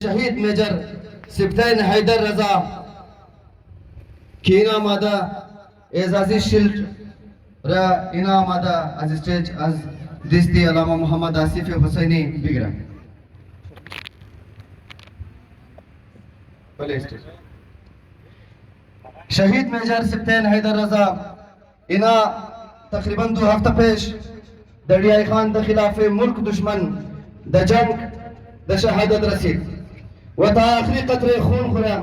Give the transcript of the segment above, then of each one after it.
शहीद मेजर सिप्तैन हैदर रजा की इनामादा एजाजी शिल्ड रा इनामादा आज स्टेज आज दिस्ती अलामा मोहम्मद आसिफ हुसैनी बिगरा शहीद मेजर सिप्तैन हैदर रजा इना तकरीबन 2 हफ्ता पेश दरियाई खान द खिलाफ मुल्क दुश्मन द जंग द शहादत रसीद व ता आखिरी कतरे खून खुरा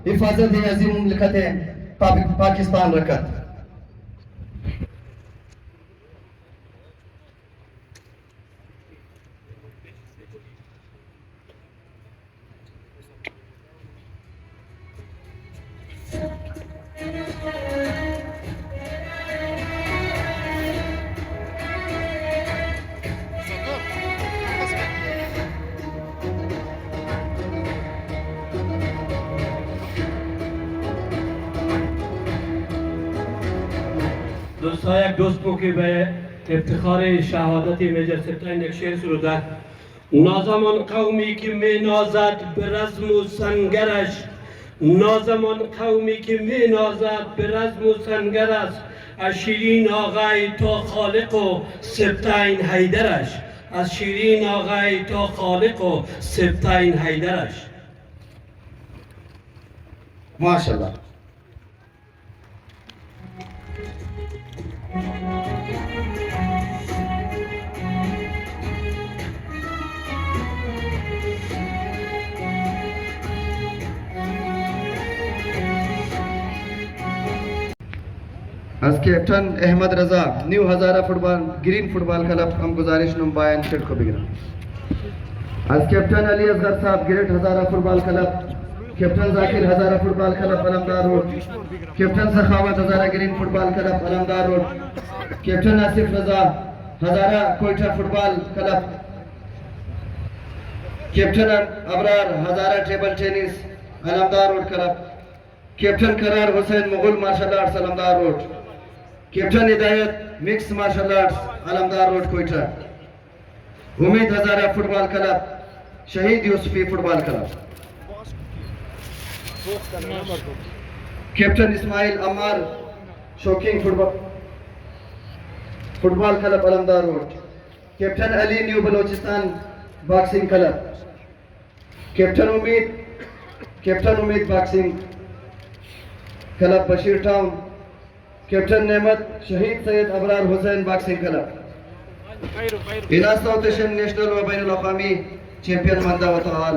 हिफाजत अजीम मुमलिकत पाकिस्तान रकत दोस्तों एक दोस्त मौके पे इफ्तिखार शहादत मेजर सिप्तैन एक शेर सुरुदा नौजवान कौमी की में नौजाद बरज़्म संगरश नौजवान कौमी की में नौजाद बरज़्म संगरश अशीरीन आगाई तो खालिको सिप्तैन हैदरश अशीरीन आगाई तो खालिको सिप्तैन हैदरश माशाल्लाह। आज कैप्टन अहमद रजा न्यू हजारा फुटबॉल ग्रीन फुटबॉल क्लब हम गुजारिश नुमायन शेड को बिगड़ा। आज कैप्टन अली असगर साहब great Hazara football club captain Zakir Hazara football club Alamdar road captain Sakhawat Hazara green football club Alamdar road captain Asif Raza Hazara Quetta football club captain Abrar Hazara table tennis Alamdar road club captain Karar Hussain Mughal martial arts Alamdar road captain Hidayat mix martial arts Alamdar road Quetta Umeed Hazara football club Shaheed Yousufi football club captain Ismail Amar Shaukeen football club Alamdar road captain Ali new Balochistan boxing club captain Umeed boxing club Bashir town captain Nemat Shaheed Syed Abrar Hussain boxing club इनास south national व बैनुल अक़वामी champion मंदा व तआल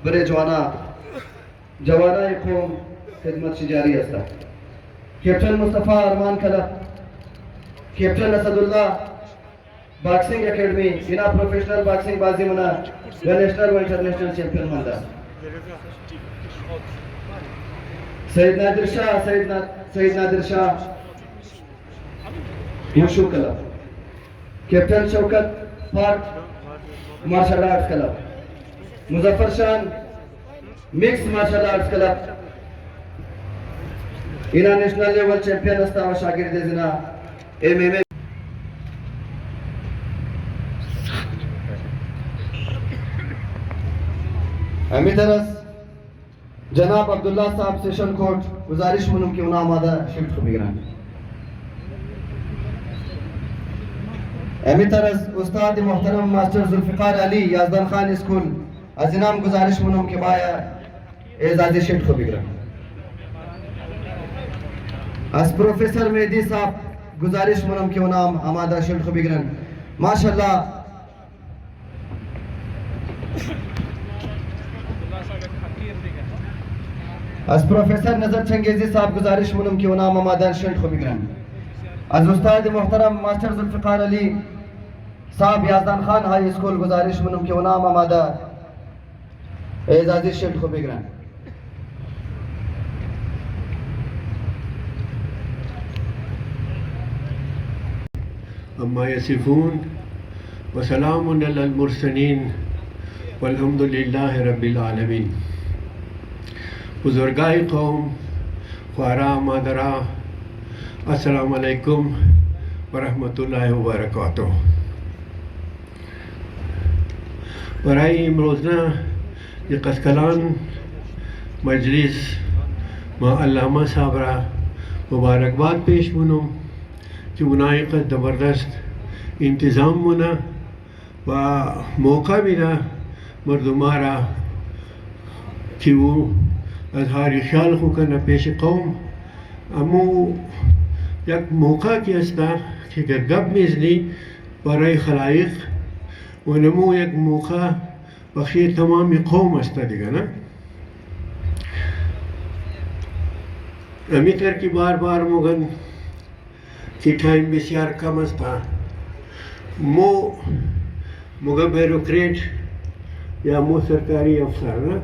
बरे जवाना कौम खिदमत से जारी अस्ता captain Mustafa Arman club captain Asadullah boxing academy इना प्रोफेशनल बॉक्सिंग बाजी मना नेशनल व इंटरनेशनल चैंपियन मंदा Syed Nadir Shah wushu club captain Shaukat park martial arts club Muzaffar Shan mix martial arts club इना नेशनल लेवल चैंपियन अस्ता व शागिर्द जिना MMA अमी तरस जनाब अब्दुल्ला साहब सेशन कोर्ट गुजारिश मुनम की उनामादा शिफ्ट को बिगरान अमी तरस उस्ताद मोहतरम मास्टर जुल्फिकार अली याजदान खान स्कूल अजनाम गुजारिश मुनम के बाया एजाजी शिफ्ट को बिगरान आज प्रोफेसर मेहदी साहब गुजारिश मुनम के नाम आमादा शिल्ड को बिगरन माशाल्लाह आज प्रोफेसर नजर चंगेजी साहब गुजारिश मुनम के नाम आमादा शिल्ड को बिगरन आज उस्ताद मोहतरम मास्टर जुल्फिकार अली साहब याजदान खान हाई स्कूल गुजारिश मुनम के नाम आमादा एजाजी शिल्ड को बिगरन अम्मा यसिफून वसलामुन अलल मुरसलीन वल्हम्दुलिल्लाहि रब्बिल आलमीन। बुजुर्गाए कौम ख्वारा मादरा अस्सलामु अलैकुम वरहमतुल्लाहि वबरकातुहू। बराए इमरोज़ना ये कसकलान मजलिस माँ अल्लामा साबरा मुबारकबाद पेश मुनम कि उन्हें का ज़बरदस्त इंतज़ाम मुना व मौका मिला मर्दुमारा कि वो अजहारी ख्याल को करना पेश कौम अमो एक मौका की अस्ता कि गब मिजनी बराए खलाइक व नमो एक मौका बख्शी तमामी कौम अस्ता दिगा ना अमितर की बार बार मुगन की टाइम बिस्यार कम अस्ता मुगा ब्यूरोक्रेट या सरकारी अफसर ना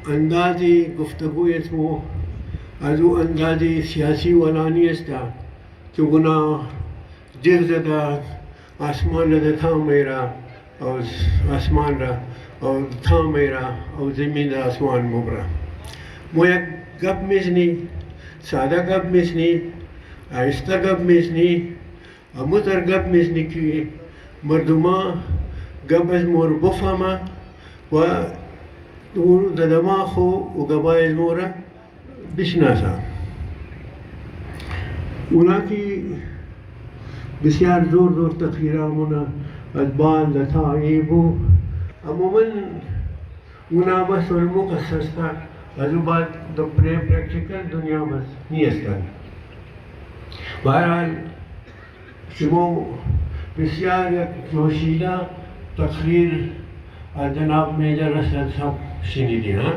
अंदाज़ी गुफ्तगू इसमो आजू अंदाज़ी सियासी वालानी अस्ता कि गुना जिग ज़दा आसमान लदा था मेरा और आसमान रा और था मेरा और ज़मीन रा आसमान मुबरा मोया गप मिसनी सादा गप मिसनी आहिस्ता गप मिसनी अमुतर गप मिसनी की मर्दुमा गबज मोर बुफामा व दूर ददमा खो उगबाइज मोरा बिशनासा उना की बिस्यार जोर जोर तकरीरा मुना अदबाल लथा एबो अमूमन उना बस वल्मो का सस्ता अजुबात द प्रैक्टिकल दुनिया बस नहीं अस्ता बहरहाल शुमो बिस्यार जोशीला तकरीर जनाब मेजर असद साहब शिनीदी हाँ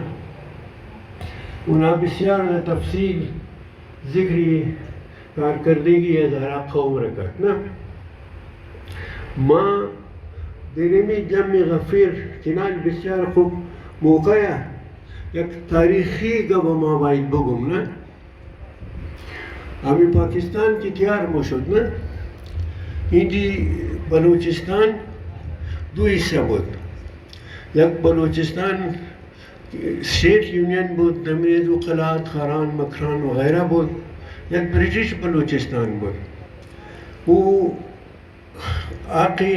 उना बिस्यार तफसील जिक्री कारकर्दगी ज़रा कौम रकत ना माँ दिनमी जम गफीर चिनाल बिस्यार खूब मौकाया एक तारीखी गब माबाइल बगुम ना अभी पाकिस्तान की तैयार मौजूद ना हिंदी बलूचिस्तान दो हिस्सा बुद एक बलूचिस्तान स्टेट यूनियन बुद तमीज़ वकलात खारान मखरान वगैरह बुद एक ब्रिटिश बलूचिस्तान बुद वो आके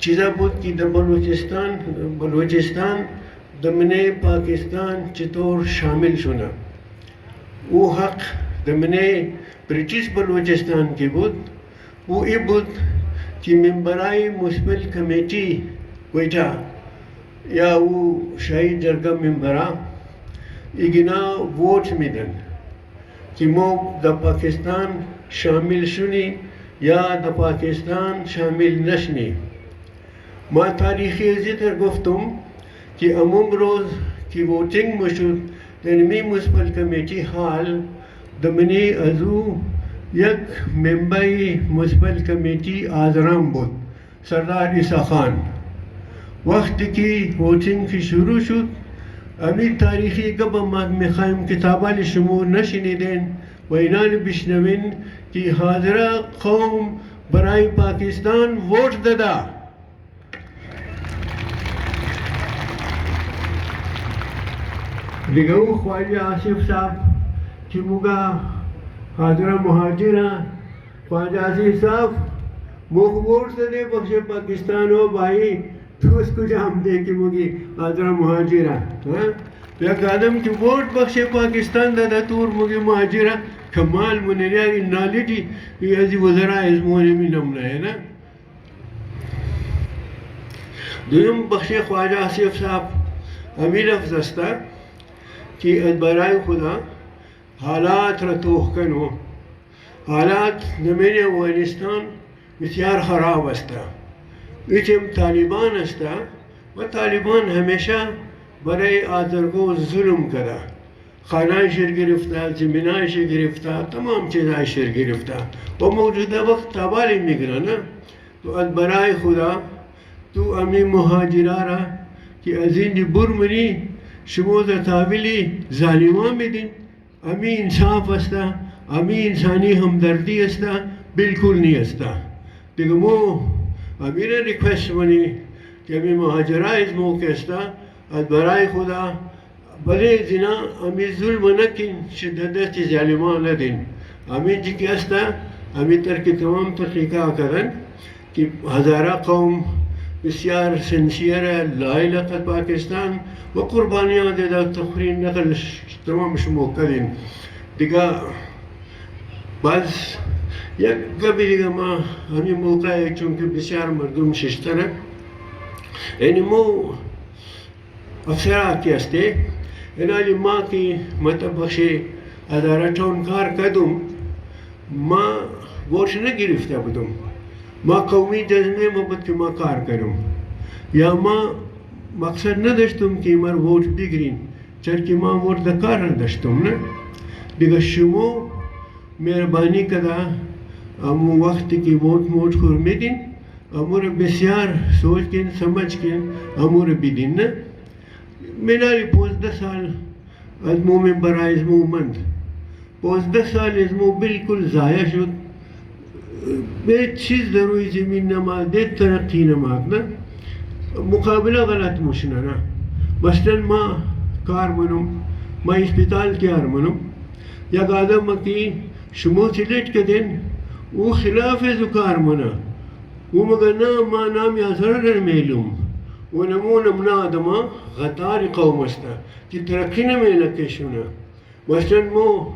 चीज़ा बुद की बलूचिस्तान दमने पाकिस्तान चितौर शामिल शुना वो हक दमने ब्रिटिश बलूचिस्तान की बुद वो ये बुद कि मेंबराई मुस्बिल कमेटी बैठा या वो शाही जरगा मेंबरा इगना वोट मिदन कि मो द पाकिस्तान शामिल शुनी या द पाकिस्तान शामिल नशनी माँ तारीख़ी ज़िक्र गुफ्तुम कि अमूम रोज़ की वोटिंग मशहूर दनमी मुस्बिल कमेटी हाल दमनी अजू यक मेंबई मुस्बिल कमेटी आज़राम बुद सरदार ईसा खान वक्त की वोटिंग की शुरू शुद अमी तारीखी कब में ख़ाइम किताबाल शमूर नशनिदेन वैनान बिशनविन की हाजरा कौम बराई पाकिस्तान वोट ददा दिगऊ ख्वाजा आसिफ साहब की मुगा हाजरा मुहाजिरा ख्वाजा आसिफ साहब मुख वोट दे बख्शे पाकिस्तान हो भाई तो उसको जाम दे के मुगी हाजरा मुहाजिरा हाँ या कादम की वोट बख्शे पाकिस्तान दादा तूर मुगी मुहाजिरा कमाल मुनिया नॉलेज ये ऐसी वज़रा इज़मोने में नमना है ना दुयम बख्शे ख्वाजा आसिफ साहब अमीर अफजस्ता कि बराए खुदा हालात रतोह कनो हालात नमेने अफगानिस्तान बिस्यार ख़राब अस्ता इचम तालिबान अस्ता व तालिबान हमेशा बराए आज़रगो जुल्म करा खाना शर गिरफ्तार ज़मीना शर गिरफ्तार तमाम चीज़ें शर गिरफ्तार वो मौजूदा वक्त ताबाली मिगरा ना तो बराए खुदा तो अमी मुहाजिरारा कि अजीन बुरमनी शमोद ताबिली जालिमा में दिन अमी इंसाफ अस्ता अमी इंसानी हमदर्दी अस्ता बिल्कुल नहीं अस्ता दिगमो अमीर रिक्वेस्ट बनी कि अमी मुहाजरा इस मौके अस्ता बराए खुदा भले जिना अमी जुल्म न किन शिद्दत जालिमा न दिन अमी जी के अस्ता अमी तर की तमाम तरीका करन कि हज़ारा कौम بسیار سنسیره لایل قد پاکستان و قربانیان دیده تخرین نقل تمام شما کردین دیگه باز یک قبل دیگه ما همین موقعی چون که بسیار مردم ششتره یعنی مو افسراتی هسته اینالی ما که مطبخش ادارتون کار کردم ما ورش نگرفته بودم ما قومی جذبه محبت که ما کار کنم یا ما مقصد نداشتم که مر ووت بگیرین چرا که ما ووت کار نداشتم نه دیگه شما مهربانی کده امو وقتی که ووت خور میدین امور بسیار سوچ کن سمجھ کن امور بدین نه منالی 15 سال از مو ممبر از مو مند 15 سال از مو بالکل ضایع شد به چیز در روی زمین نماده ترقی نماد نه مقابله غلط مشنه نه مثلا ما کار منم ما اسپیتال کار منم یک آدم که شما سلیٹ کدین او خلاف از کار منه او مگه نه ما نامی اثر نمیلم و نمونم نه آدم غطار قوم است که ترقی نمیله کشونه مثلا مو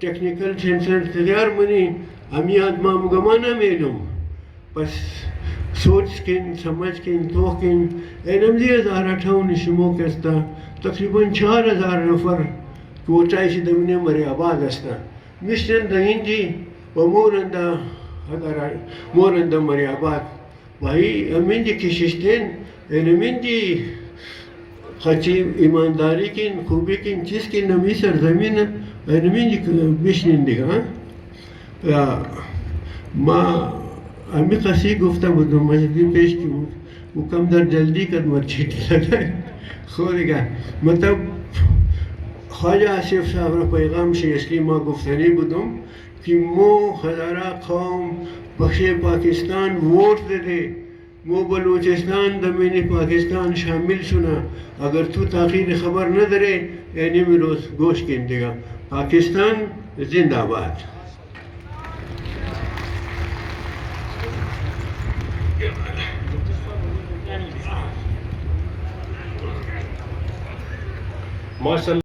تکنیکل سنسر تیار منی امی آدم مگه نمیلم پس سوچ کن سمجھ کن تو کن اینم 2058 شما کستا تقریبا 4000 نفر کوچایشی دمینه مری آباد است میشتن دا اینجی و مورنده مری آباد وای امینجی کششتن اینمینجی خچی ایمانداری کن خوبی کن چیز کن نمی سرزمین اینمینجی بشنین دیگه ما امی قصی گفته بودم مجدی پیش کی بود و کم در جلدی کد مرچیت لگه خوریگه مطلب خواجه آصف صاحب را پیغام شی اصلی ما گفتنی بودم که مو هزاره قوم بخش پاکستان ووٹ دے مو بلوچستان دمین پاکستان شامل شنا اگر تو تاخیر خبر نہ درے یعنی میں روز گوش کن دے گا پاکستان زندہ باد ماشاءالله